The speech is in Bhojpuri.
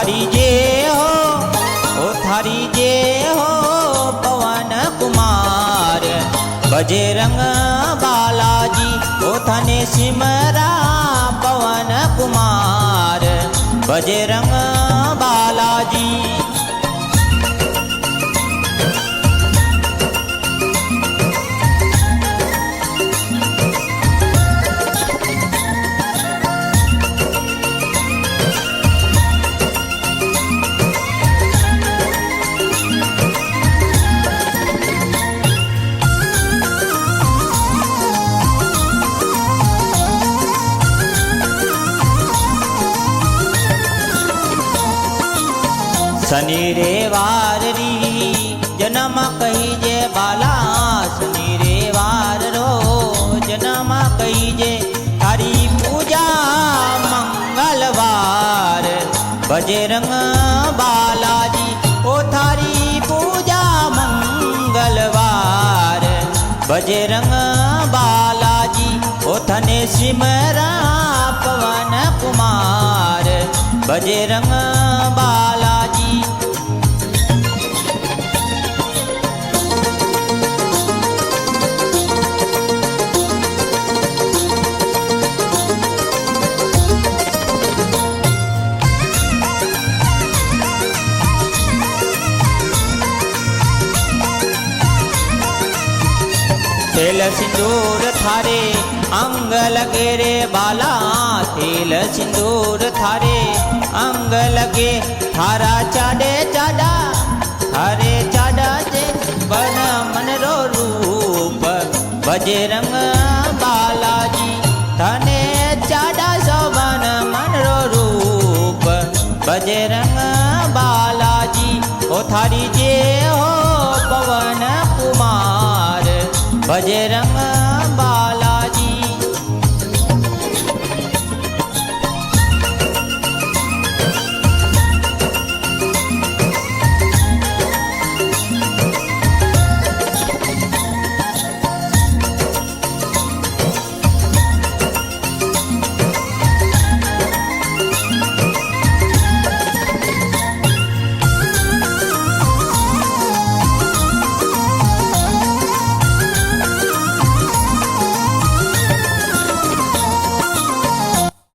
थारी जे हो ओ थारी जे हो पवन कुमार बजरंग बालाजी ओ थने सिमरा पवन कुमार बजरंग बालाजी। शनि रे वार री जन्म कहीजे बाला शनि रे वार रो जन्म कहीजे थारी पूजा मंगलवार बजरंग बालाजी ओ थारी पूजा मंगलवार बजरंग बालाजी ओ थने सिमरा पवन कुमार बजरंग बालाजी। तेल सिंदूर थारे अंग लगे रे बाला तेल सिंदूर थारे अंग लगे थारा चाडे चाडा थारे चाडा जे बन मन रो रूप बजरंग बालाजी थने चाडा सवन मन रो रूप बजरंग बालाजी ओ थारी जे हो पवन कुमार बजरंग